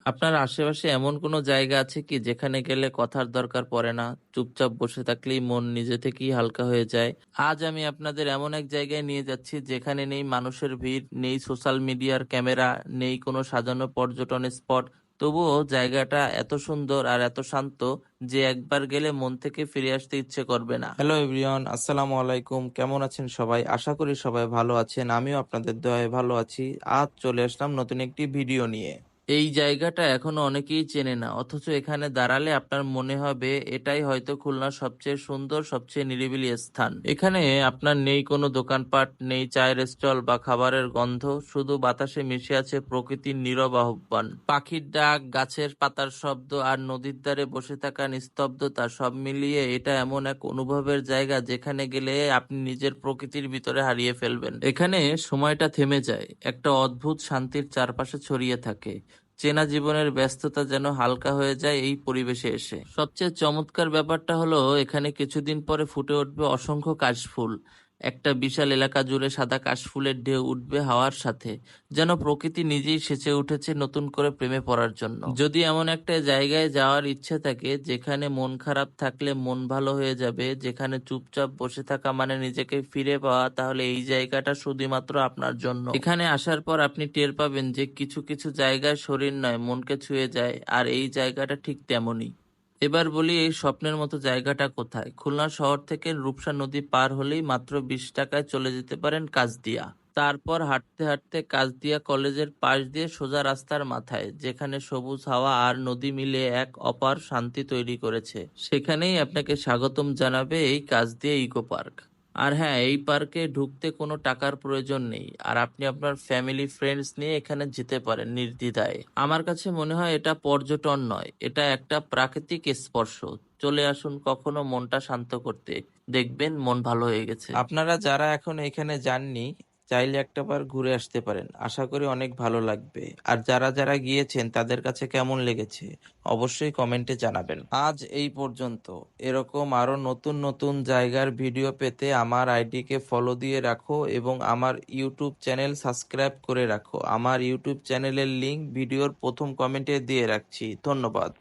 আপনার আশেপাশে এমন কোনো জায়গা আছে কি যেখানে গেলে কথার দরকার পড়ে না, চুপচাপ বসে থাকলেই মন নিজে থেকেই হালকা হয়ে যায়? আজ আমি আপনাদের এমন এক জায়গায় নিয়ে যাচ্ছি যেখানে নেই মানুষের ভিড়, নেই সোশ্যাল মিডিয়ার ক্যামেরা, নেই কোনো সাজানো পর্যটন স্পট। তবুও জায়গাটা এত সুন্দর আর এত শান্ত যে একবার গেলে মন থেকে ফিরে আসতে ইচ্ছে করবে না। হ্যালো এভরিওয়ান, আসসালামু আলাইকুম। কেমন আছেন সবাই? আশা করি সবাই ভালো আছেন। আমিও আপনাদের দয়ায় ভালো আছি। আজ চলে আসলাম নতুন একটি ভিডিও নিয়ে। এই জায়গাটা এখনো অনেকেই চেনে না, অথচ এখানে দাঁড়ালে আপনার মনে হবে এটাই হয়তো খুলনার সবচেয়ে সুন্দর, সবচেয়ে নিরিবিলি স্থান। এখানে আপনার নেই কোনো দোকানপাট, নেই চায়ের স্টল বা খাবারের গন্ধ, শুধু বাতাসে মিশে আছে প্রকৃতির নীরব আহ্বান। পাখির ডাক, গাছের পাতার শব্দ আর নদীর ধারে বসে থাকা নিস্তব্ধতা, সব মিলিয়ে এটা এমন এক অনুভবের জায়গা যেখানে গেলে আপনি নিজের প্রকৃতির ভিতরে হারিয়ে ফেলবেন। এখানে সময়টা থেমে যায়, একটা অদ্ভুত শান্তির চারপাশে ছড়িয়ে থাকে। চেনা জীবনের ব্যস্ততা যেন হালকা হয়ে যায় এই পরিবেশে এসে। সবচেয়ে চমৎকার ব্যাপারটা হলো এখানে কিছুদিন পরে ফুটে উঠবে অসংখ্য কাশফুল। একটা বিশাল এলাকা জুড়ে সাদা কাশফুলের ঢেউ উঠবে হাওয়ার সাথে, যেন প্রকৃতি নিজেই সেচে উঠেছে নতুন করে প্রেমে পড়ার জন্য। যদি এমন একটা জায়গায় যাওয়ার ইচ্ছে থাকে যেখানে মন খারাপ থাকলে মন ভালো হয়ে যাবে, যেখানে চুপচাপ বসে থাকা মানে নিজেকে ফিরে পাওয়া, তাহলে এই জায়গাটা শুধুমাত্র আপনার জন্য। এখানে আসার পর আপনি টের পাবেন যে কিছু কিছু জায়গায় শরীর নয় মনকে ছুঁয়ে যায়, আর এই জায়গাটা ঠিক তেমনই। এবার বলি এই স্বপ্নের মতো জায়গাটা কোথায়। খুলনা শহর থেকে রূপসা নদী পার হলেই মাত্র 20 টাকায় চলে যেতে পারেন কাজদিয়া। তারপর হাঁটতে হাঁটতে কাজদিয়া কলেজের পাশ দিয়ে সোজা রাস্তার মাথায়, যেখানে সবুজ হাওয়া আর নদী মিলে এক অপার শান্তি তৈরি করেছে, সেখানেই আপনাকে স্বাগতম জানাবে এই কাজদিয়া ইকো পার্ক। আর হ্যাঁ, এই পার্কে ঢুকতে কোনো টাকার প্রয়োজন নেই, আর আপনি আপনার ফ্যামিলি ফ্রেন্ডস নিয়ে এখানে যেতে পারেন নির্দ্বিধায়। আমার কাছে মনে হয় এটা পর্যটন নয়, এটা একটা প্রাকৃতিক স্পর্শ। চলে আসুন কখনো মনটা শান্ত করতে, দেখবেন মন ভালো হয়ে গেছে। আপনারা যারা এখন এখানে যাননি, চাইলে একটাবার ঘুরে আসতে পারেন, আশা করি অনেক ভালো লাগবে। আর যারা যারা গিয়েছেন তাদের কাছে কেমন লেগেছে অবশ্যই কমেন্টে জানাবেন। আজ এই পর্যন্ত। এরকম আরো নতুন নতুন জায়গার ভিডিও পেতে আমার আইডিকে ফলো দিয়ে রাখো এবং আমার ইউটিউব চ্যানেল সাবস্ক্রাইব করে রাখো। আমার ইউটিউব চ্যানেলের লিংক ভিডিওর প্রথম কমেন্টে দিয়ে রাখছি। ধন্যবাদ।